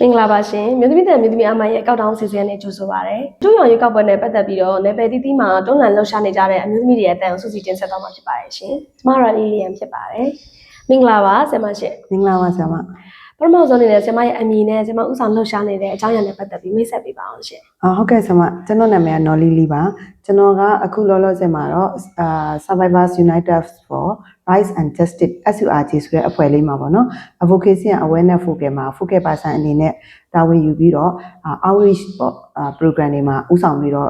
င်္ဂလာပါရှင်မြို့သမီးတဲ့မြို့သမီးအမရဲ့ကောက်တောင်းစီစဉ်နဲ့ကြိုဆိုပါရစေ။ကျိုးရောင်ရွေးကောက်ပွဲနဲ့ပတ်သက်ပြီးတော့နယ်ပယ်တီးတီးမှာတွန်းလှန်လှုပ်ရှားနေကြတဲ့အမျိုးသမီးတွေရဲ့အတန်ကိုစုစည်းတင်ဆက်သွားမှာဖြစ်ပါတယ်ရှင်။ကျမတို့လီလီယန်ဖြစ်ပါတယ်။မင်္ဂလာပါဆရာမရှင်။မင်္ဂလာပါဆရာမ။ပထမဆုံးအနေနဲ့ဆရာမရဲ့အမည်နဲ့ဆရာမဥဆောင်လှုပ်ရှားနေတဲ့အကြောင်းအရာနဲ့ပတ်သက်ပြီးမိတ်ဆက်ပေးပါအောင်ရှင်။ဟုတ်ကဲ့ဆရာမကျွန်တော်နာမည်ကနော်လီလီပါ။ကျွန်တော်ကအခုလောလောဆယ်မှာတော့Survivors United for Rights and Justice SURJ ဆိုတဲ့အဖွဲ့လေးမှာပေါ့နော် Advocacy and Awareness Focal မှာ Focal Person အနေနဲ့တာဝန်ယူပြီးတော့ outreach ပေါ့program တွေမှာဥဆောင်ပြီးတော့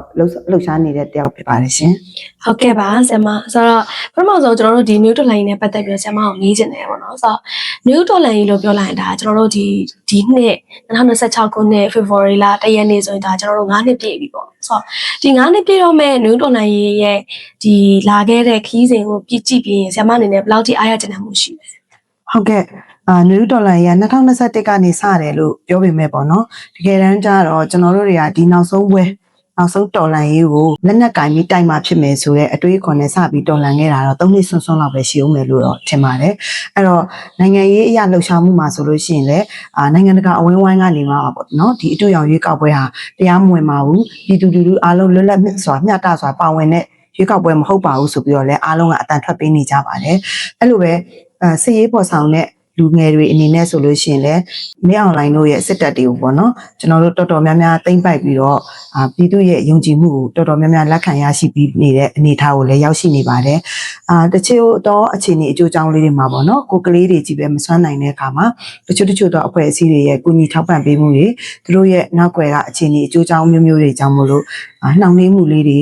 လှုပ်ရှားနေတဲ့တယောက်ဖြစ်ပါတယ်ရှင်။ဟုတ်ကဲ့ပါဆရာမဆိုတော့ပထမဆုံးကျွန်တော်တို့ဒီ New Dollar နဲ့ပတ်သက်ပြီးဆရာမကိုမေးချင်တယ်ပေါ့နော်ဆိုတော့ New Dollar လို့ပြောလိုက်ရင်ဒါကျွန်တော်တို့ဒီနှစ်2026ခုနှစ် February လ1ရက်နေ့ဆိုရင်ဒါကျွန်တော်တို့9နှစ်ပြည့်ပြီပေါ့ဆိုတော့ဒီ9နှစ်ပြည့်တော့မဲ့ New Dollar ရဲ့ဒီလာခဲ့တဲ့ခီးစဉ်ကိုပြည့်ကြည့်ပြီးရင်ဆရာမအနေနဲ့ဘယ်လောက်ထိအားရကျန်မှုရှိလဲဟုတ်ကဲ့New Dollar ရ2021ကနေစတယ်လို့ပြောပေမဲ့ပေါ့နော်တကယ်တမ်းကျတော့ကျွန်တော်တို့တွေကဒီနောက်ဆုံးတော်လှန်ရေးကိုလက်နက်ကင်ပြီးတိုက်မှဖြစ်မယ်ဆိုတဲ့အတွေးအခေါ်နဲ့စပြီးတော်လှန်ခဲ့တာတော့3နှစ်ဆွန်းလောက်ပဲရှိဦးမယ်လို့တော့ထင်ပါတယ်အဲ့တော့နိုင်ငံရေးအရာလှုပ်ရှားမှုမှာဆိုလို့ရှိရင်လည်းနိုင်ငံတကာအဝန်းဝိုင်းကနေမှာပေါ့နော်ဒီအတူရောင်ရွေးကောက်ပွဲဟာတရားမဝင်ပါဘူးပြည်သူလူထုအားလုံးလွတ်လပ်စွာမျှတစွာပါဝင်တဲ့ရွေးကောက်ပွဲမဟုတ်ပါဘူးဆိုပြီးတော့လည်းအားလုံးကအတန်ထွက်ပေးနေကြပါတယ်အဲ့လိုပဲစစ်ရေးပေါ်ဆောင်တဲ့လူငယ်တွေအနေနဲ့ဆိုလို့ရှိရင်လည်းမင်းအွန်လိုင်းတို့ရဲ့စစ်တပ်တွေကိုပေါ့နော်ကျွန်တော်တို့တော်တော်များများသိမ့်ပိုက်ပြီးတော့ပြည်သူရဲ့ယုံကြည်မှုကိုတော်တော်များများလက်ခံရရှိပြီးနေတဲ့အနေအထားကိုလည်းရောက်ရှိနေပါတယ်တချို့တော့အခြေအနေအကျိုးအကြောင်းလေးတွေမှာပေါ့နော်ကိုကလေးတွေကြီးပဲမစွမ်းနိုင်တဲ့အခါမှာတချို့တော့အဖွဲ့အစည်းတွေရဲ့ကူညီထောက်ပံ့ပေးမှုတွေသူတို့ရဲ့နောက်ွယ်ကအခြေအနေအကျိုးအကြောင်းမျိုးတွေကြောင့်မို့လို့နှောင့်နှေးမှုလေးတွေ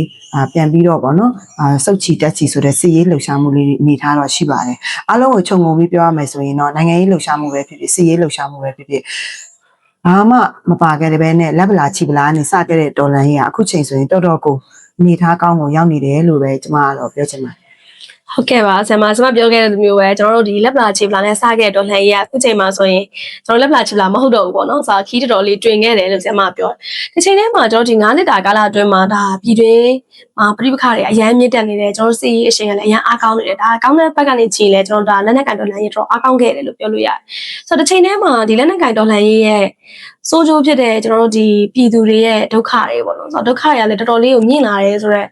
ပြန်ပြီးတော့ပေါ့နော်စုတ်ချီတက်ချီဆိုတဲ့စစ်ရေးလှုပ်ရှားမှုလေးတွေအနေထားတော့ရှိပါတယ်အားလုံးကိုခြုံငုံပြီးပြောရမယ်ဆိုရင်တော့နိုင်ငံရေးလှုပ်ရှားမှုပဲဖြစ်ဖြစ်စစ်ရေးလှုပ်ရှားမှုပဲဖြစ်ဖြစ်ဘာမှမပါခဲ့တဲ့ဘဲနဲ့လက်ဗလာချီဗလာနဲ့စခဲ့တဲ့ဒေါ်လာကြီးကအခုချိန်ဆိုရင်တော်တော်ကိုအနေထားကောင်းကိုရောက်နေတယ်လို့ပဲကျွန်မကတော့ပြောချင်ပါတယ်ဟုတ်ကဲ့ပါဆရာမပြောခဲ့တဲ့လူမျိုးပဲကျွန်တော်တို့ဒီလက်ပလာချီပလာနဲ့စခဲ့ဒေါ်လာကြီးကအခုချိန်မှာဆိုရင်ကျွန်တော်လက်ပလာချီပလာမဟုတ်တော့ဘူးပေါ့နော်ဆိုတော့ခီးတော်တော်လေးတွင်ခဲ့တယ်လို့ဆရာမပြောဒီချိန်ထဲမှာကျွန်တော်ဒီ9နှစ်တာကာလအတွင်းမှာဒါပြည်တွင်းပြိပခါတွေအရန်မြင့်တက်နေတယ်ကျွန်တော်စီးအရှင်ကလည်းအရန်အားကောင်းနေတယ်ဒါကောင်းတဲ့ဘက်ကနေကြည့်လဲကျွန်တော်ဒါလက်နက်ကန်ဒေါ်လာကြီးတော့အားကောင်းခဲ့တယ်လို့ပြောလို့ရတယ်ဆိုတော့ဒီချိန်ထဲမှာဒီလက်နက်ကန်ဒေါ်လာကြီးရဲ့စိုးကျိုးဖြစ်တဲ့ကျွန်တော်တို့ဒီပြည်သူတွေရဲ့ဒုက္ခတွေပေါ့နော်ဆိုတော့ဒုက္ခတွေကလည်းတော်တော်လေးကိုမြင့်လာတယ်ဆိုတော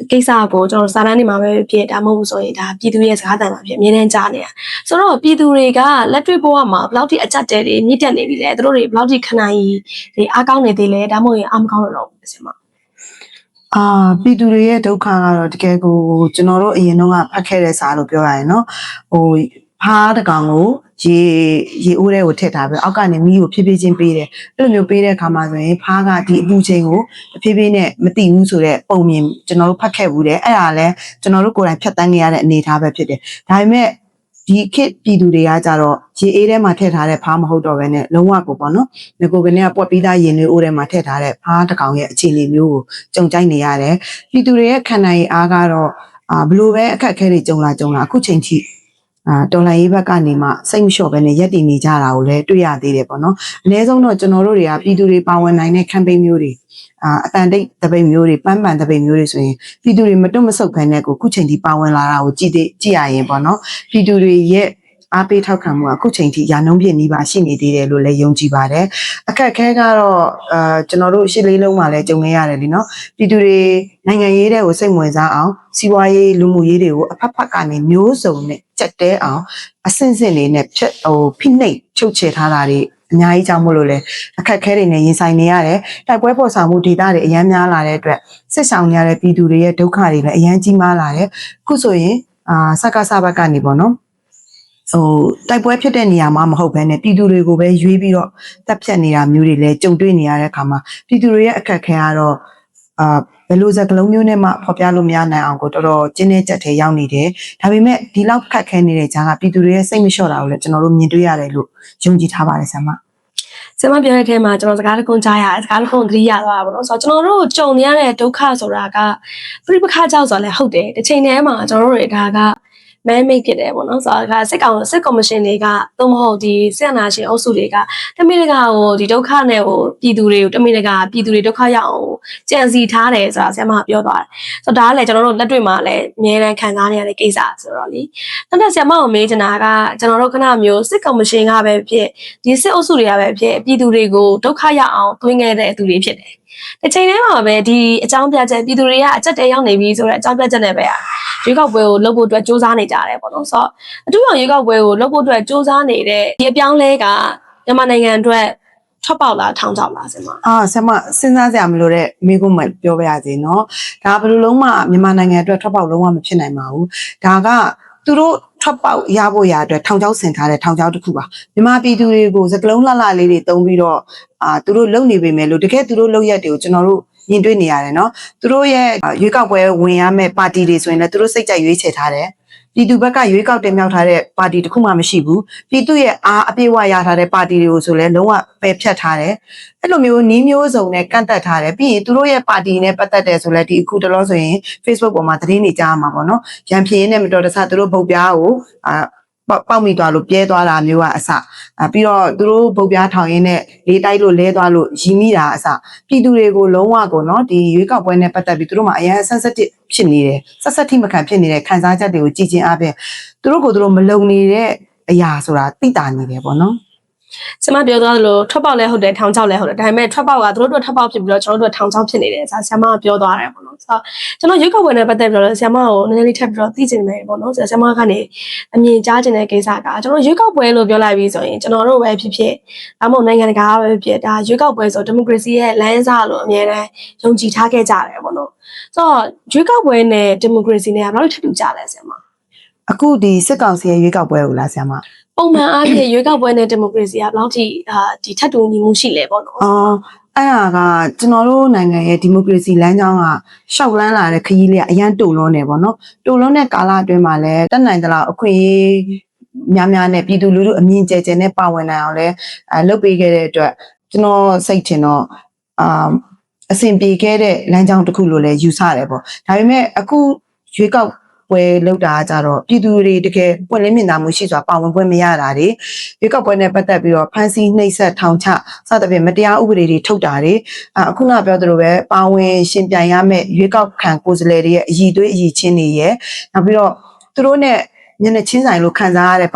့ကိစ္စကိုကျွန်တော်စာတမ်းတွေမှာပဲဖြစ်ဒါမှမဟုတ်ဆိုရင်ဒါပြည်သူရဲ့စကားသံမှာဖြစ်အမြဲတမ်းကြားနေတာဆိုတော့ပြည်သူတွေကလက်တွေ့ဘဝမှာဘယ်လောက်ထိအကြက်တဲတွေညှိတက်နေပြီလဲသူတို့တွေဘယ်လောက်ထိခဏကြီးဒီအားကောင်းနေသေးလဲဒါမှမဟုတ်ရင်အားမကောင်းတော့ဘူးဆင်မပြည်သူတွေရဲ့ဒုက္ခကတော့တကယ်ကိုကျွန်တော်တို့အရင်တော့ဖတ်ခဲ့တဲ့စာလို့ပြောရရင်နော်ဖားတကောင်ကိုရေအိုးထဲကိုထည့်ထားပြီးအောက်ကနေမီးကိုဖြည်းဖြည်းချင်းပေးတယ်အဲ့လိုမျိုးပေးတဲ့အခါမှာဆိုရင်ဖားကဒီအပူချိန်ကိုဖြည်းဖြည်းနဲ့မသိဘူးဆိုတော့ပုံမြင်ကျွန်တော်တို့ဖတ်ခဲ့ဘူးတယ်အဲ့ဒါလည်းကျွန်တော်တို့ကိုယ်တိုင်ဖြတ်တန်းခဲ့ရတဲ့အနေအထားပဲဖြစ်တယ်ဒါပေမဲ့ဒီခေတ်ပြည်သူတွေကကြတော့ရေအေးထဲမှာထည့်ထားတဲ့ဖားမဟုတ်တော့ဘဲနဲ့လုံးဝကိုပေါ့နော်ငကိုကနေကပွက်ပြီးသားရေနွေးအိုးထဲမှာထည့်ထားတဲ့ဖားတကောင်ရဲ့အခြေအနေမျိုးကိုကြုံကြိုက်နေရတယ်ပြည်သူတွေရဲ့ခံနိုင်အားကတော့ဘလို့ပဲအခက်အခဲတွေကြုံလာအခုချိန်ထိတော်လှန်ရေးဘက်ကနေမှစိတ်မလျှော့ပဲနဲ့ရက်တည်နေကြတာကိုလည်းတွေ့ရသေးတယ်ပေါ့နော်အနည်းဆုံးတော့ကျွန်တော်တို့တွေကပြည်သူတွေပါဝင်နိုင်တဲ့ campaign မျိုးတွေအတန်တိတ်တပိတ်မျိုးတွေပန်းပန်တပိတ်မျိုးတွေဆိုရင်ပြည်သူတွေမတွတ်မဆုတ်ခိုင်းတဲ့ကိုခုချိန်ထိပါဝင်လာတာကိုကြည့်ရရင်ပေါ့နော်ပြည်သူတွေရဲ့အားပေးထောက်ခံမှုကအခုချိန်ထိရာနှုန်းပြည့်နှီးပါရှိနေသေးတယ်လို့လည်းယုံကြည်ပါတယ်အခက်အခဲကတော့ကျွန်တော်တို့ရှစ်လေးလုံးမှာလည်းကြုံနေရတယ်လीနော်ပြည်သူတွေနိုင်ငံရေးတွေကိုစိတ်ဝင်စားအောင်စီးပွားရေးလူမှုရေးတွေကိုအဖက်ကနေမျိုးစုံနဲ့ကြက်တဲအောင်အဆင့်လေးနဲ့ဖိနှိပ်ချုပ်ချယ်ထားတာတွေအများကြီးကြောင့်မို့လို့လဲအခက်အခဲတွေနဲ့ရင်ဆိုင်နေရတယ်တိုက်ပွဲပေါ်ဆောင်မှုဒေသတွေအများများလာတဲ့အတွက်စစ်ဆောင်ရတဲ့ပြည်သူတွေရဲ့ဒုက္ခတွေလည်းအများကြီးမားလာတယ်အခုဆိုရင်စက္ကစဘက်ကနေပေါ့နော်တိုက်ပွဲဖြစ်တဲ့နေရာမှာမဟုတ်ဘဲနဲ့ပြည်သူတွေကိုပဲရွေးပြီးတော့တပ်ဖြတ်နေတာမျိုးတွေလည်းကြုံတွေ့နေရတဲ့အခါမှာပြည်သူတွေရဲ့အခက်အခဲကတော့ဘယ်လိုစကလုံးမျိုးနဲ့မှဖော်ပြလို့မရနိုင်အောင်ကိုတော်တော်ကျင်းနေချက်ထဲရောက်နေတယ်ဒါပေမဲ့ဒီလောက်ခက်ခဲနေတဲ့ကြားကပြည်သူတွေရဲ့စိတ်မလျှော့တာကိုလည်းကျွန်တော်တို့မြင်တွေ့ရတယ်လို့ယုံကြည်ထားပါတယ်ဆရာမပြောတဲ့အထဲမှာကျွန်တော်စကားတစ်ခုကြားရတယ်စကားတစ်ခုသတိရသွားတာပေါ့နော်ဆိုတော့ကျွန်တော်တို့ကြုံနေရတဲ့ဒုက္ခဆိုတာကပြိပခါကြောက်ဆိုတာလည်းဟုတ်တယ်တစ်ချိန်တည်းမှာကျွန်တော်တို့တွေဒါကမဲမိတ်ဖြစ်တယ်ပေါ့နော်ဆိုတော့စစ်ကော်မရှင်တွေကသို့မဟုတ်ဒီစစ်အာဏာရှင်အုပ်စုတွေကတမိတကာကိုဒီဒုက္ခနဲ့ပြည်သူတွေကိုတမိတကာပြည်သူတွေဒုက္ခရောက်အောင် ကြံစီထားတယ်ဆိုတာဆရာမကပြောသွားတယ်ဆိုတော့ဒါကလည်းကျွန်တော်တို့လက်တွေ့မှာလည်းအများအားခံစားနေရတဲ့ကိစ္စဆိုတော့လေနောက်တော့ဆရာမကိုမေးချင်တာကကျွန်တော်တို့ခဏမျိုးစစ်ကော်မရှင်ကပဲဖြစ်ဒီစစ်အုပ်စုတွေကပဲဖြစ်ပြည်သူတွေကိုဒုက္ခရောက်အောင်သွင်းခဲ့တဲ့သူတွေဖြစ်တယ်တစ်ချိန်တည်းမှာပဲဒီအကြောင်းပြချက်ပြည်သူတွေကအချက်တဲရောက်နေပြီဆိုတော့အကြောင်းပြချက်နဲ့ပဲရွေးကောက်ပွဲကိုလုပ်ဖို့အတွက်စ조사နေကြတယ်ပေါ့နော်ဆိုတော့အထူးအောင်ရွေးကောက်ပွဲကိုလုပ်ဖို့အတွက်စ조사နေတဲ့ဒီအပြောင်းလဲကမြန်မာနိုင်ငံအတွက်ထွက်ပေါက်လားထောင်ချောက်လားဆင်မဆင်မစဉ်းစားကြမလို့တဲ့မိကုံးမပြောပြရစီနော်ဒါဘယ်လိုလုံးမှမြန်မာနိုင်ငံအတွက်ထွက်ပေါက်လုံးဝမဖြစ်နိုင်ပါဘူးဒါကသူတို့ထွက်ပေါက်ရဖို့ရအတွက်ထောင်ချောက်ဆင်ထားတဲ့ထောင်ချောက်တစ်ခုပါမြန်မာပြည်သူတွေကိုစကလုံးလှလှလေးတွေတုံးပြီးတော့သူတို့လုံနေပေမဲ့လို့တကယ်သူတို့လုံရက်တွေကိုကျွန်တော်တို့ရင်တွေ့နေရတယ်နော်သူတို့ရဲ့ရွေးကောက်ပွဲဝင်ရမယ့်ပါတီတွေဆိုရင်လည်းသူတို့စိတ်ကြိုက်ရွေးချယ်ထားတယ်ပြည်သူဘက်ကရွေးကောက်တင်မြှောက်ထားတဲ့ပါတီတစ်ခုမှမရှိဘူးပြည်သူရဲ့အားအပြည့်အဝရထားတဲ့ပါတီတွေကိုဆိုလဲလုံးဝပယ်ဖြတ်ထားတယ်အဲ့လိုမျိုးနီးမျိုးစုံနဲ့ကန့်သက်ထားတယ်ပြီးရင်သူတို့ရဲ့ပါတီနဲ့ပတ်သက်တယ်ဆိုလဲဒီအခုတလောဆိုရင် Facebook ပေါ်မှာသတင်းတွေကြားမှာပေါ့နော်ရန်ဖြင်းနဲ့မတော်တဆသူတို့ဗုတ်ပြားကိုပေါက်မိသွားလို့ပြဲသွားတာမျိုးကအစပြီးတော့သူတို့ဗုတ်ပြားထောင်ရင်းနဲ့လေးတိုက်လို့လဲသွားလို့ရီမိတာအစပြည်သူတွေကိုလုံးဝကိုနော်ဒီရွေးကောက်ပွဲနဲ့ပတ်သက်ပြီးသူတို့မှာအရင် sensitive ဖြစ်နေတယ်ဆက်ဆက်ထိမခံဖြစ်နေတဲ့ခံစားချက်တွေကိုကြည်ကျင်အားဖြင့်သူတို့ကိုသူတို့မလုံနေတဲ့အရာဆိုတာသိတာနေတယ်ပေါ့နော်ဆမပြောသွားသလိုထွက်ပေါက်လည်းဟုတ်တယ်ထောင်ချောက်လည်းဟုတ်တယ်ဒါပေမဲ့ထွက်ပေါက်ကသူတို့တို့ထွက်ပေါက်ဖြစ်ပြီးတော့ကျွန်တော်တို့ထောင်ချောက်ဖြစ်နေတယ်ဆရာမကပြောသွားတယ်ပေါ့နော်ဆိုတော့ကျွန်တော်ရွေးကောက်ပွဲနဲ့ပတ်သက်ပြီးတော့ဆရာမကိုနည်းနည်းလေးထပ်ပြီးတော့သိချင်တယ်ပေါ့နော်ဆရာမကနေအမြင်ကြားချင်တဲ့ကိစ္စကကျွန်တော်ရွေးကောက်ပွဲလို့ပြောလိုက်ပြီးဆိုရင်ကျွန်တော်တို့ပဲဖြစ်ဖြစ်ဒါမှမဟုတ်နိုင်ငံတကာပဲဖြစ်ဒါရွေးကောက်ပွဲဆိုဒီမိုကရေစီရဲ့လမ်းစာလို့အမြဲတမ်းယုံကြည်ထားခဲ့ကြတယ်ပေါ့နော်ဆိုတော့ရွေးကောက်ပွဲနဲ့ဒီမိုကရေစီနဲ့ဘယ်လိုထပ်တူကြလဲဆရာမအခုဒီစစ်ကောင်စီရဲ့ရွေးကောက်ပွဲကိုလားဆရာမပုံမှန်အားဖြင့်ရွေးကောက်ပွဲနဲ့ဒီမိုကရေစီကဘယ်လောက်ထိဒီထပ်တူညီမှုရှိလဲပေါ့နော်အဲ့ဒါကကျွန်တော်တို့နိုင်ငံရဲ့ဒီမိုကရေစီလမ်းကြောင်းကရှောက်လန်းလာတဲ့ခရီးလေးကအရန်တုံလုံးနေပေါ့နော်တုံလုံးတဲ့ကာလအတွင်းမှာလည်းတက်နိုင်သလားအခွင့်အရေးများများနဲ့ပြည်သူလူထုအမြင့်ကျယ်ကျယ်နဲ့ပါဝင်နိုင်အောင်လဲလုပ်ပေးခဲ့တဲ့အတွက်ကျွန်တော်စိတ်ထင်တော့အဆင်ပြေခဲ့တဲ့လမ်းကြောင်းတစ်ခုလို့လည်းယူဆရတယ်ပေါ့ဒါပေမဲ့အခုရွေးကောက်ပွဲလောက်တာကြတော့ပြည်သူတွေတကယ်ပွင့်လင်းမြင်သာမှုရှိစွာပါဝင်ခွင့်မရတာတွေရွေးကောက်ပွဲနဲ့ပတ်သက်ပြီးတော့ဖမ်းဆီးနှိပ်စက်ထောင်ချစသဖြင့်မတရားဥပဒေတွေထုတ်တာတွေအခုနပြောသလိုပဲပါဝင်ရှင်ပြိုင်ရမယ့်ရွေးကောက်ခံကိုယ်စားလှယ်တွေရဲ့အည်သွေးအည်ချင်းတွေရဲ့နောက်ပြီးတော့သူတို့နဲ့မျက်နှာချင်းဆိုင်လို့ခံစားရတဲ့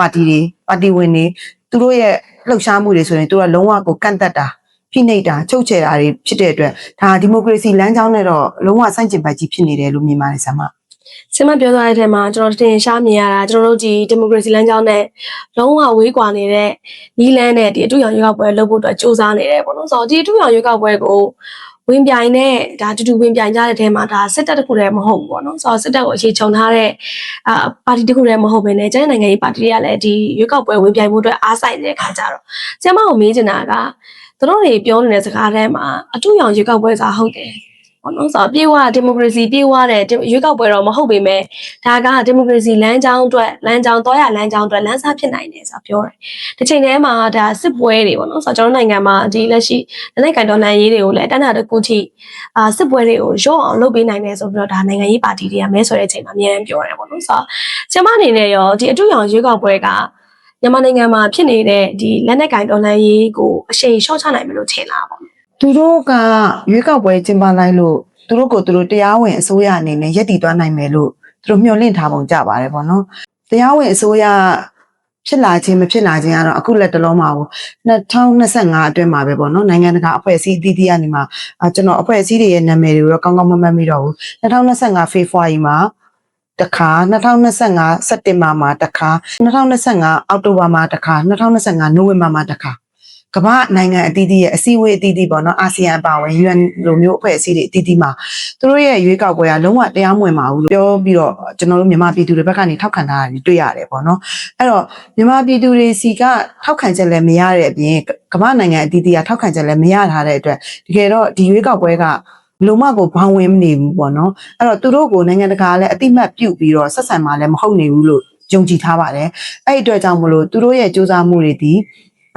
ပါတီဝင်တွေသူတို့ရဲ့လှုပ်ရှားမှုတွေဆိုရင်သူကလုံးဝကိုကန့်သက်တာဖိနှိပ်တာချုပ်ချယ်တာတွေဖြစ်တဲ့အတွက်ဒါဒီမိုကရေစီလမ်းကြောင်းနဲ့တော့လုံးဝဆန့်ကျင်ဘက်ကြီးဖြစ်နေတယ်လို့မြင်ပါတယ်ဆရာမဆင်မပြောသွားတဲ့အထက်မှာကျွန်တော်တင်ရှားမြင်ရတာကျွန်တော်တို့ဒီမိုကရေစီလမ်းကြောင်းနဲ့လုံးဝဝေးကွာနေတဲ့နီးလန်းနဲ့ဒီအတူရောင်ရွေးကောက်ပွဲလုပ်ဖို့အတွက်စ조사နေတယ်ပေါ့နော်ဆိုတော့ဒီအတူရောင်ရွေးကောက်ပွဲကိုဝင်ပြိုင်နဲ့ဒါတူတူဝင်ပြိုင်ကြတဲ့ထဲမှာဒါစစ်တပ်တစ်ခုတည်းမဟုတ်ဘူးပေါ့နော်ဆိုတော့စစ်တပ်ကိုအခြေခြုံထားတဲ့ပါတီတစ်ခုတည်းမဟုတ်ဘဲနဲ့ကျန်တဲ့နိုင်ငံရေးပါတီတွေကလည်းဒီရွေးကောက်ပွဲဝင်ပြိုင်မှုအတွက်အားစိုက်နေတဲ့ခါကြတော့ဆရာမကိုမေးချင်တာကသူတို့တွေပြောနေတဲ့စကားထဲမှာအတူရောင်ရွေးကောက်ပွဲစာဟုတ်တယ်ပေါ့နော်ဆိုတော့ပြေဝဒီမိုကရေစီပြေဝတဲ့ရွေးကောက်ပွဲတော့မဟုတ်ပေမဲ့ဒါကဒီမိုကရေစီလမ်းကြောင်းအတွက်လမ်းကြောင်းသွားရလမ်းကြောင်းအတွက်လမ်းစာဖြစ်နိုင်တယ်ဆိုတော့ပြောတယ်တစ်ချိန်တည်းမှာဒါစစ်ပွဲတွေပေါ့နော်ဆိုတော့ကျွန်တော်နိုင်ငံမှာဒီလက်ရှိနိုင်ငံကတော်လှန်ရေးတွေကိုလည်းတန်းတာတစ်ခုထိစစ်ပွဲတွေကိုရော့အောင်လုပ်ပေးနိုင်တယ်ဆိုပြီးတော့ဒါနိုင်ငံရေးပါတီတွေကမဲဆွဲတဲ့အချိန်မှာအများကြီးပြောတယ်ပေါ့နော်ဆိုတော့ကျမအနေနဲ့ရောဒီအတူရောင်ရွေးကောက်ပွဲကမြန်မာနိုင်ငံမှာဖြစ်နေတဲ့ဒီလက်နက်ကင်တော်လှန်ရေးကိုအရှိန်လျှော့ချနိုင်မယ်လို့ထင်လားပေါ့သူတို့ကရွေးကောက်ပွဲကျင်းပလိုက်လို့သူတို့ကိုသူတို့တရားဝင်အစိုးရအနေနဲ့ရပ်တည်သွားနိုင်မယ်လို့သူတို့မျှော်လင့်ထားပုံကြပါတယ်ပေါ့နော်တရားဝင်အစိုးရဖြစ်လာခြင်းမဖြစ်လာခြင်းကတော့အခုလက်တလုံးမှာ2025အတွင်းမှာပဲပေါ့နော်နိုင်ငံတကာအဖွဲ့အစည်းအသီးသီးကနေမှာကျွန်တော်အဖွဲ့အစည်းတွေရဲ့နာမည်တွေကိုတော့ကောင်းကောင်းမမှတ်မိတော့ဘူး2025ဖေဖော်ဝါရီမှာတခါ2025စက်တင်ဘာမှာတခါ2025အောက်တိုဘာမှာတခါ2025နိုဝင်ဘာမှာတခါကမ္ဘာနိုင်ငံအသီးသီးရဲ့အစည်းအဝေးအသီးသီးပေါ့နော်အာဆီယံအပါအဝင် UN လိုမျိုးအဖွဲ့အစည်းတွေအသီးသီးမှာသူတို့ရဲ့ရွေးကောက်ပွဲကလုံးဝတရားမဝင်ပါဘူးလို့ပြောပြီးတော့ကျွန်တော်တို့မြန်မာပြည်သူတွေဘက်ကနေထောက်ခံတာတွေတွေ့ရတယ်ပေါ့နော်အဲ့တော့မြန်မာပြည်သူတွေစီကထောက်ခံချက်လည်းမရတဲ့အပြင်ကမ္ဘာနိုင်ငံအသီးသီးကထောက်ခံချက်လည်းမရထားတဲ့အတွက်တကယ်တော့ဒီရွေးကောက်ပွဲကလုံးဝကိုဘောင်းဝင်မနေဘူးပေါ့နော်အဲ့တော့သူတို့ကိုနိုင်ငံတကာလည်းအတိမတ်ပြုတ်ပြီးတော့ဆက်ဆံမှလည်းမဟုတ်နေဘူးလို့ယုံကြည်ထားပါတယ်အဲ့ဒီအတွက်ကြောင့်မလို့သူတို့ရဲ့စူးစမ်းမှုတွေဒီ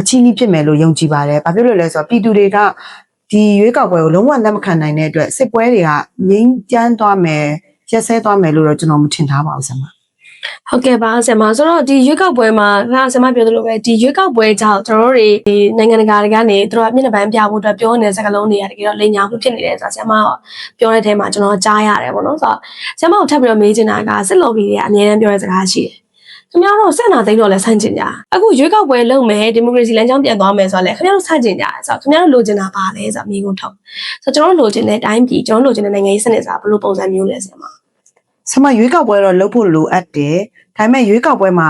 အချင်းကြီးဖြစ်မယ်လို့ယုံကြည်ပါတယ်။ဘာဖြစ်လို့လဲဆိုတော့ပြည်သူတွေကဒီရွေးကောက်ပွဲကိုလုံးဝလက်မခံနိုင်တဲ့အတွက်စစ်ပွဲတွေကငြိမ်းချမ်းသွားမယ်၊ရက်စဲသွားမယ်လို့တော့ကျွန်တော်မထင်ထားပါဘူးဆရာမ ဟုတ်ကဲ့ပါဆရာမဆိုတော့ဒီရွေးကောက်ပွဲမှာဆရာမပြောသလိုပဲဒီရွေးကောက်ပွဲကြောင့်ကျွန်တော်တို့တွေဒီနိုင်ငံတကာတွေကနေသူတို့ကမျက်နှာပန်းပြဖို့အတွက်ပြောနေတဲ့စကားလုံးတွေကတကယ်တော့လိမ်ညာမှုဖြစ်နေတယ်ဆိုတာဆရာမပြောတဲ့အထဲမှာကျွန်တော်ကြားရတယ်ပေါ့နော်ဆိုတော့ဆရာမကိုထပ်ပြီးတော့မေးချင်တာကစစ်လော်ဘီတွေကအများအားပြောတဲ့စကားရှိတယ်ခင်ဗျားတို့ဆက်နာသိမ်းတော့လဲဆန့်ကျင်ကြအခုရွေးကောက်ပွဲလုပ်မယ်ဒီမိုကရေစီလမ်းကြောင်းပြန်သွားမယ်ဆိုတော့လဲခင်ဗျားတို့ဆန့်ကျင်ကြတယ်ဆိုတော့ခင်ဗျားတို့လိုချင်တာပါလဲဆိုတော့မိကုန်ထုတ်ဆိုတော့ကျွန်တော်တို့လိုချင်တဲ့အတိုင်းပြည်ကျွန်တော်လိုချင်တဲ့နိုင်ငံရေးစနစ်ဆိုတာဘယ်လိုပုံစံမျိုးလဲဆရာမဆမရွေးကောက်ပွဲတော့လုပ်ဖို့လိုအပ်တယ်ဒါပေမဲ့ရွေးကောက်ပွဲမှာ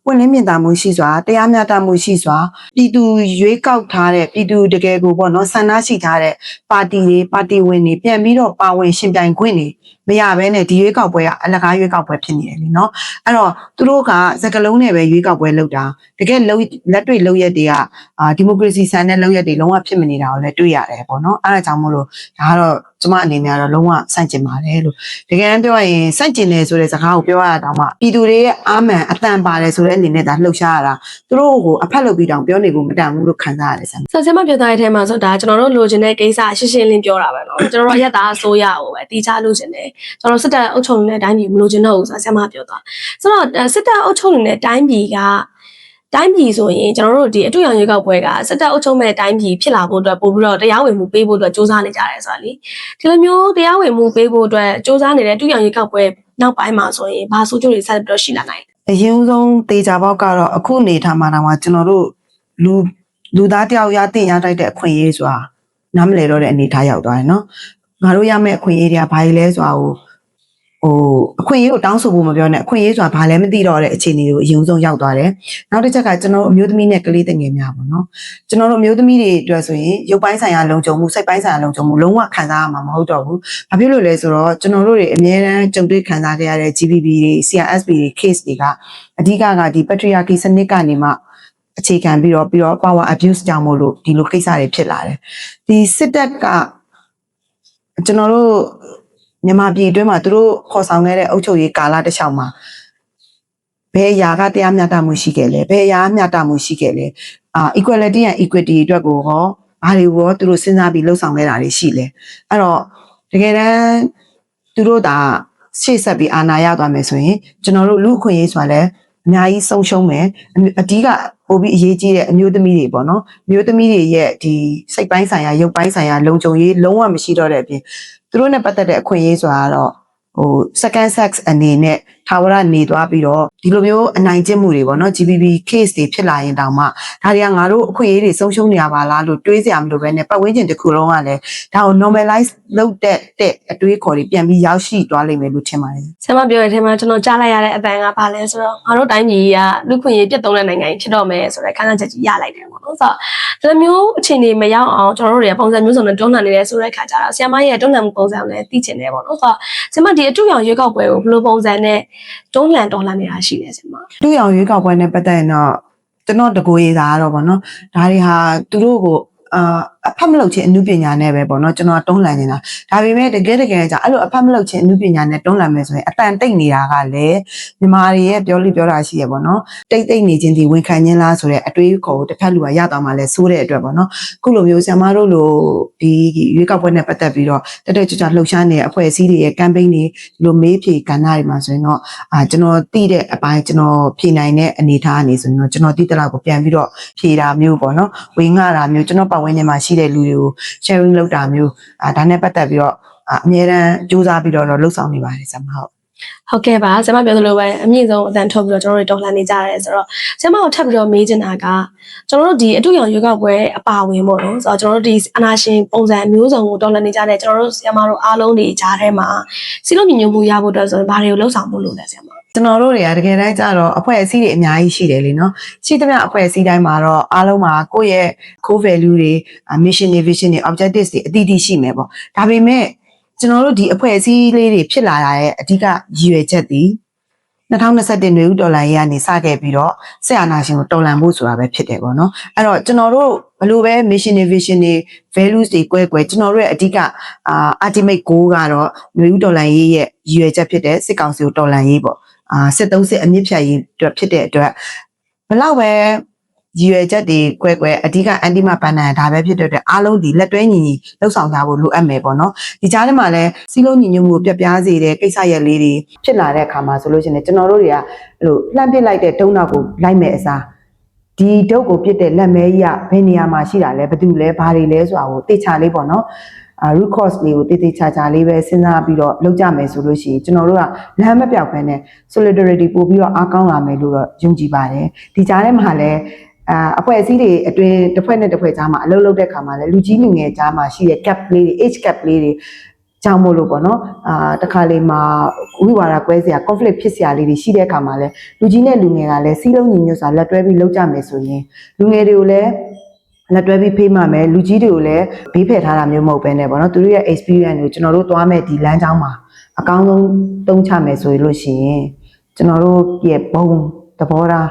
ပွင့်လင်းမြင်သာမှုရှိစွာတရားမျှတမှုရှိစွာပြည်သူရွေးကောက်ထားတဲ့ပြည်သူတကယ်ကိုပေါ့နော်ဆန္ဒရှိထားတဲ့ပါတီတွေပါတီဝင်တွေပြန်ပြီးတော့ပါဝင်ရှင်ပြိုင်ခွင့်တွေမရဘဲနဲ့ဒီရွေးကောက်ပွဲကအလကားရွေးကောက်ပွဲဖြစ်နေတယ်လीเนาะအဲ့တော့သူတို့ကစကလုံးနဲ့ပဲရွေးကောက်ပွဲလုပ်တာတကယ်လက်တွေ့လုပ်ရက်တွေကဒီမိုကရေစီဆန်တဲ့လုပ်ရက်တွေလုံးဝဖြစ်မနေတာကိုလည်းတွေ့ရတယ်ပေါ့နော်အဲ့ဒါကြောင့်မို့လို့ဒါကတော့ကျမအနေနဲ့ကတော့လုံးဝစန့်ကျင်ပါတယ်လို့တကယ်ပြောရရင်စန့်ကျင်တယ်ဆိုတဲ့စကားကိုပြောရတာမှပြည်သူတွေရဲ့အာမန်အတန်ပါတယ်ဆိုတဲ့အနေနဲ့ဒါလှုပ်ရှားရတာသူတို့ကိုအဖက်လုပ်ပြီးတောင်ပြောနေဖို့မတန်ဘူးလို့ခံစားရတယ်ဆရာဆရာမပြောတဲ့အထဲမှာဆိုဒါကျွန်တော်တို့လိုချင်တဲ့ကိစ္စရှင်းရှင်းလင်းပြောတာပဲเนาะကျွန်တော်တို့ရက်သားအစိုးရကိုပဲတီးခြားလိုချင်တယ်ကျွန်တော်စစ်တပ်အုပ်ချုပ်နေတဲ့အတိုင်းပြည်မလိုချင်တော့ဘူးဆိုတာဆရာမပြောသွားဆိုတော့စစ်တပ်အုပ်ချုပ်နေတဲ့အတိုင်းပြည်ကတိုင်းပြည်ဆိုရင်ကျွန်တော်တို့ဒီအတွေ့အကြုံရွေးကောက်ပွဲကစစ်တပ်အုပ်ချုပ်မဲ့တိုင်းပြည်ဖြစ်လာဖို့အတွက်ပို့ပြီးတော့တရားဝင်မှုပေးဖို့အတွက်စ조사နေကြတယ်ဆိုတာလေဒီလိုမျိုးတရားဝင်မှုပေးဖို့အတွက်စ조사နေတဲ့အတွေ့အကြုံရွေးကောက်ပွဲနောက်ပိုင်းမှာဆိုရင်ဘာဆိုးကျိုးတွေဆက်ပြီးတော့ရှိလာနိုင်အရင်ဆုံးတေချာပေါက်ကတော့အခုနေထားမှာတော့ကျွန်တော်တို့လူသားတယောက်ရတင်ရတိုက်တဲ့အခွင့်အရေးဆိုတာနားမလည်တော့တဲ့အနေထားရောက်သွားတယ်เนาะငါတို့ရမယ့်အခွင့်အရေးတွေကဘာတွေလဲဆိုတာကိုအခွင့်အရေးကိုတောင်းဆိုဖို့မပြောနဲ့အခွင့်အရေးဆိုတာဘာလဲမသိတော့တဲ့အခြေအနေကိုအရင်ဆုံးရောက်သွားတယ်နောက်တစ်ချက်ကကျွန်တော်တို့အမျိုးသမီးနဲ့ကလေးငယ်များပေါ့နော်ကျွန်တော်တို့အမျိုးသမီးတွေအတွက်ဆိုရင်ရုပ်ပိုင်းဆိုင်ရာလုံခြုံမှုစိတ်ပိုင်းဆိုင်ရာလုံခြုံမှုလုံးဝခံစားရမှာမဟုတ်တော့ဘူးဘာဖြစ်လို့လဲဆိုတော့ကျွန်တော်တို့တွေအများအားကြုံတွေ့ခံစားကြရတဲ့ GBB တွေ CRSP တွေ case တွေကအဓိကကဒီ patriarchy စနစ်ကနေမှအခြေခံပြီးတော့ power abuse ကြောင့်မို့လို့ဒီလိုကိစ္စတွေဖြစ်လာတယ်ဒီစစ်တပ်ကကျွန်တော်တို့မြန်မာပြည်အတွင်းမှာသူတို့ခေါ်ဆောင်ခဲ့တဲ့အုပ်ချုပ်ရေးကာလတစ်လျှောက်မှာဘယ်အရာကတရားမျှတမှုရှိခဲ့လဲဘယ်အရာမျှတမှုရှိခဲ့လဲequality and equity အတွက်ကိုဟောဘာတွေကိုသူတို့စဉ်းစားပြီးလှုပ်ဆောင်ခဲ့တာတွေရှိလဲအဲ့တော့တကယ်တမ်းသူတို့ဒါရှေ့ဆက်ပြီးအာဏာရသွားမယ်ဆိုရင်ကျွန်တော်တို့လူအခွင့်အရေးဆိုတာလည်းအများကြီးဆုံးရှုံးမယ်အဓိကပိုပြီးအရေးကြီးတဲ့အမျိုးသမီးတွေပေါ့နော်အမျိုးသမီးတွေရဲ့ဒီစိတ်ပိုင်းဆိုင်ရာရုပ်ပိုင်းဆိုင်ရာလုံခြုံရေးလုံးဝမရှိတော့တဲ့အပြင်သူတို့နဲ့ပတ်သက်တဲ့အခွင့်အရေးဆိုတာတော့second sex အနေနဲ့ထာဝရနေသွားပြီးတော့ဒီလိုမျိုးအနိုင်ကျင့်မှုတွေပေါ့နော် GBB case တွေဖြစ်လာရင်တောင်မှဒါတွေကငါတို့အခွင့်အရေးတွေဆုံးရှုံးနေရပါလားလို့တွေးစရာမလိုပဲနဲ့ပတ်ဝန်းကျင်တစ်ခုလုံးကလည်းဒါကို normalize လုပ်တဲ့အတွေးအခေါ်တွေပြန်ပြီးရောက်ရှိသွားလိမ့်မယ်လို့ထင်ပါတယ်ဆရာမပြောတဲ့အထဲမှာကျွန်တော်ကြားလိုက်ရတဲ့အပန်ကဘာလဲဆိုတော့ငါတို့တိုင်းပြည်ကလူခွင့်ရေးပြတ်သုံးတဲ့နိုင်ငံကြီးဖြစ်တော့မယ်ဆိုတဲ့ခန်းစားချက်ကြီးရလိုက်တယ်ပေါ့နော်ဆိုတော့ဒီလိုမျိုးအခြေအနေမရောက်အောင်ကျွန်တော်တို့တွေကပုံစံမျိုးစုံနဲ့တွန်းလှန်နေတဲ့ဆိုတဲ့ခါကျတော့ဆရာမရဲ့တွန်းလှန်မှုပုံစံကိုလည်းသိချင်တယ်ပေါ့နော်ဆိုတော့ဆရာမဒီအတူရောင်ရွေးကောက်ပွဲကိုဘယ်လိုပုံစံနဲ့တွန်းလှန်နေတာရှိလဲဆရာမအတူရောင်ရွေးကောက်ပွဲနဲ့ပတ်သက်ရင်တော့ကျွန်တော်တကူရေးသားတော့ဗောနော်ဒါတွေဟာသူတို့ကိုအဖတ်မလုပ်ခြင်းအမှုပညာနဲ့ပဲပေါ့နော်ကျွန်တော်တွန်းလှန်နေတာဒါပေမဲ့တကယ်ကြာအဲ့လိုအဖတ်မလုပ်ခြင်းအမှုပညာနဲ့တွန်းလှန်မယ်ဆိုရင်အတန်တိတ်နေတာကလည်းမြန်မာတွေရဲ့ပြောတာရှိရပေါ့နော်တိတ်နေခြင်းဒီဝန်ခံခြင်းလားဆိုတဲ့အတွေးခေါ်ကိုတစ်ဖက်လူကရသွားမှလဲစိုးတဲ့အတွက်ပေါ့နော်ခုလိုမျိုးဆရာမတို့လိုဒီရွေးကောက်ပွဲနဲ့ပတ်သက်ပြီးတော့တက်ကြွလှုပ်ရှားနေတဲ့အဖွဲ့အစည်းတွေရဲ့ campaign တွေလိုမေးဖြေကဏ္ဍတွေမှာဆိုရင်တော့ကျွန်တော်သိတဲ့အပိုင်းကျွန်တော်ဖြေနိုင်တဲ့အနေအထားအနေဆိုရင်တော့ကျွန်တော်သိတဲ့လောက်ကိုပြန်ပြီးတော့ဖြေတာမျိုးပေါ့နော်ဝေငှတာမျိုးကျွန်တော်ပတ်ဝန်းကျင်မှာရှိတဲ့လူတွေကို sharing လုပ်တာမျိုးဒါနဲ့ပတ်သက်ပြီးတော့အများအားစူးစမ်းပြီးတော့လှုပ်ဆောင်နေပါတယ်ဆရာမဟုတ်ကဲ့ပါဆရာမပြောသလိုပဲအမြင့်ဆုံးအတန်ထုတ်ပြီးတော့ကျွန်တော်တို့တော်လှန်နေကြရတယ်ဆိုတော့ဆရာမကိုထပ်ပြီးတော့မေးချင်တာကကျွန်တော်တို့ဒီအတူရောင်ရွေးကောက်ပွဲအပါဝင်ပေါ့နော်ဆိုတော့ကျွန်တော်တို့ဒီအနာရှင်ပုံစံအမျိုးစုံကိုတော်လှန်နေကြတဲ့ကျွန်တော်တို့ဆရာမတို့အားလုံးတွေကြားထဲမှာစီလုံးညီညွတ်မှုရဖို့အတွက်ဆိုရင်ဘာတွေကိုလှုပ်ဆောင်ဖို့လိုလဲဆရာမကျွန်တော်တို့တွေကတကယ်တမ်းကျတော့အဖွဲ့အစည်းတွေအများကြီးရှိတယ်လीနော်ရှိသမျှအဖွဲ့အစည်းတိုင်းမှာတော့အားလုံးမှာကိုယ့်ရဲ့ core value တွေ mission တွေ vision တွေ objectives တွေအတိအကျရှိမယ်ပေါ့ဒါပေမဲ့ကျွန်တော်တို့ဒီအဖွဲ့အစည်းလေးတွေဖြစ်လာတာရဲ့အဓိကရည်ရွယ်ချက်ဒီ2021နွေဦးဒေါ်လာရေးကနေစခဲ့ပြီးတော့ဆက်အာဏာရှင်ကိုတော်လှန်ဖို့ဆိုတာပဲဖြစ်တယ်ပေါ့နော်အဲ့တော့ကျွန်တော်တို့ဘလို့ပဲ mission တွေ vision တွေ values တွေကွဲကျွန်တော်တို့ရဲ့အဓိကultimate goal ကတော့နွေဦးဒေါ်လာရေးရဲ့ရည်ရွယ်ချက်ဖြစ်တဲ့စစ်ကောင်စီကိုတော်လှန်ရေးပေါ့စစ်သုံးစစ်အမြင့်ဖြတ်ရေးအတွက်ဖြစ်တဲ့အတွက်ဘလောက်ပဲ ရည်ရွယ်ချက်တွေကွဲအဓိကအန်တီမပန်နန်ဒါပဲဖြစ်တဲ့အတွက်အားလုံးဒီလက်တွဲညီလှုပ်ဆောင်ကြဖို့လိုအပ်မယ်ပေါ့နော်ဒီကြားထဲမှာလည်းစီးလုံးညီညွတ်မှုပြပြားစေတဲ့ကိစ္စရပ်လေးတွေဖြစ်လာတဲ့အခါမှာဆိုလို့ရှိရင်ကျွန်တော်တို့တွေကအဲ့လိုလှမ်းပစ်လိုက်တဲ့တုံးနောက်ကိုလိုက်မဲ့အစားဒီဒုတ်ကိုပြစ်တဲ့လက်မဲကြီးကဘယ်နေရာမှာရှိတာလဲဘယ်သူလဲဘာတွေလဲဆိုတာကိုသိချလေးပေါ့နော်root cause လေးကိုတည်တည်ချာချာလေးပဲစဉ်းစားပြီးတော့လုပ်ကြမယ်ဆိုလို့ရှိရင်ကျွန်တော်တို့ကလမ်းမပြောက်ဘဲနဲ့ solidarity ပို့ပြီးတော့အားကောင်းလာမယ်လို့တော့ယုံကြည်ပါတယ်ဒီကြားထဲမှာလည်းအဖွဲ့အစည်းတွေအတွင်းတစ်ဖွဲ့နဲ့တစ်ဖွဲ့ကြားမှာအလုပ်လုပ်တဲ့ခါမှာလည်းလူကြီးလူငယ်ကြားမှာရှိတဲ့ gap လေးတွေ age gap လေးတွေကြောင့်မို့လို့ပေါ့နော်တခါလေမှာဝိဝါဒကွဲစရာ conflict ဖြစ်စရာလေးတွေရှိတဲ့အခါမှာလည်းလူကြီးနဲ့လူငယ်ကလည်းစီးလုံးညီညွတ်စွာလက်တွဲပြီးလုပ်ကြမယ်ဆိုရင်လူငယ်တွေကိုလည်းလက်တွဲပြီးဖေးမှမယ်လူကြီးတွေကိုလည်းဘေးဖယ်ထားတာမျိုးမဟုတ်ဘဲနဲ့ပေါ့နော်သူတို့ရဲ့ experience ကိုကျွန်တော်တို့သွားမဲ့ဒီလမ်းကြောင်းမှာအကောင်းဆုံးသုံးချမယ်ဆိုလို့ရှိရင်ကျွန်တော်တို့ရဲ့ဘုံသဘောထား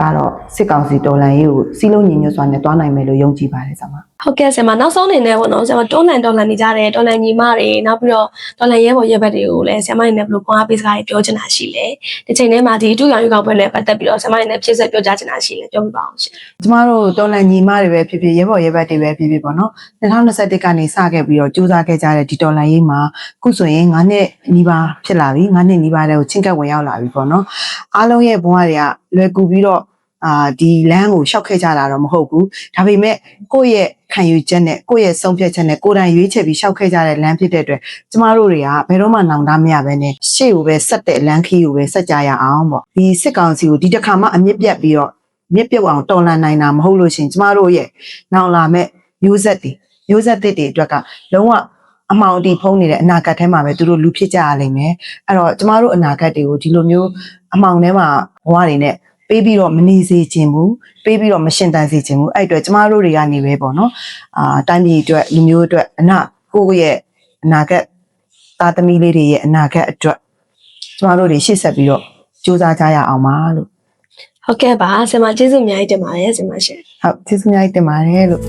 ကတော့စစ်ကောင်စီတော်လှန်ရေးကိုစီးလုံးညီညွတ်စွာနဲ့တွားနိုင်မယ်လို့ယုံကြည်ပါတယ်ဆရာမဟုတ်ကဲ့ဆရာမနောက်ဆုံးအနေနဲ့ပေါ့နော်ဆရာမတွန်းလှန်နေကြတယ်တော်လှန်ညီမတွေနောက်ပြီးတော့တော်လှန်ရဲဘော်ရဲဘက်တွေကိုလည်းဆရာမအနေနဲ့ဘယ်လိုခွန်အားပေးစကားတွေပြောချင်တာရှိလဲဒီချိန်ထဲမှာဒီအတူရောင်ရွေးကောက်ပွဲနဲ့ပတ်သက်ပြီးတော့ဆရာမအနေနဲ့ဖြည့်ဆွတ်ပြောကြားချင်တာရှိလဲပြောပြပါအောင်ရှင်ကျမတို့တော်လှန်ညီမတွေပဲဖြစ်ဖြစ်ရဲဘော်ရဲဘက်တွေပဲဖြစ်ဖြစ်ပေါ့နော်2021ကနေစခဲ့ပြီးတော့စူးစမ်းခဲ့ကြတဲ့ဒီတော်လှန်ရေးမှာခုဆိုရင်9နှစ်နီးပါးဖြစ်လာပြီ9နှစ်နီးပါးတဲ့ကိုချင်းကပ်ဝင်ရောက်လာပြီပေါ့နော်အားလုံးရဲ့ဘဝတွေကလွယ်ကူပြီးတော့ဒီလမ်းကိုရှောက်ခဲ့ကြတာတော့မဟုတ်ဘူးဒါပေမဲ့ကိုယ့်ရဲ့ခံယူချက်နဲ့ကိုယ့်ရဲ့ဆုံးဖြတ်ချက်နဲ့ကိုယ်တိုင်ရွေးချယ်ပြီးရှောက်ခဲ့ကြတဲ့လမ်းဖြစ်တဲ့အတွက်ကျမတို့တွေကဘယ်တော့မှနောင်တမရပဲနဲ့ရှေ့ကိုပဲဆက်တဲ့လမ်းခီးကိုပဲဆက်ကြရအောင်ပေါ့ဒီစစ်ကောင်စီကိုဒီတစ်ခါမှအမြင့်ပြတ်ပြီးတော့မြင့်ပြုတ်အောင်တော်လှန်နိုင်တာမဟုတ်လို့ရှင်ကျမတို့ရဲ့နောင်လာမဲ့မျိုးဆက်တွေအတွက်ကလုံးဝအမှောင်အတီဖုံးနေတဲ့အနာဂတ်ထဲမှာပဲသူတို့လူဖြစ်ကြရလိမ့်မယ်အဲ့တော့ကျမတို့အနာဂတ်တွေကိုဒီလိုမျိုးအမှောင်ထဲမှာဘဝတွေနဲ့ပေးပြီးတော့မနေစေခြင်းဘူးပေးပြီးတော့မရှင်တန်စေခြင်းဘူးအဲ့အတွက်ကျမတို့တွေကနေပဲပေါ့နော်တိုင်းပြည်အတွက်လူမျိုးအတွက်ကိုယ့်ရဲ့အနာဂတ်သားသမီးလေးတွေရဲ့အနာဂတ်အတွက်ကျမတို့တွေရှေ့ဆက်ပြီးတော့စူးစမ်းကြရအောင်ပါလို့ဟုတ်ကဲ့ပါဆရာမကျေးဇူးအများကြီးတင်ပါတယ်ဆရာမရှင်ဟုတ်ကျေးဇူးအများကြီးတင်ပါတယ်လို့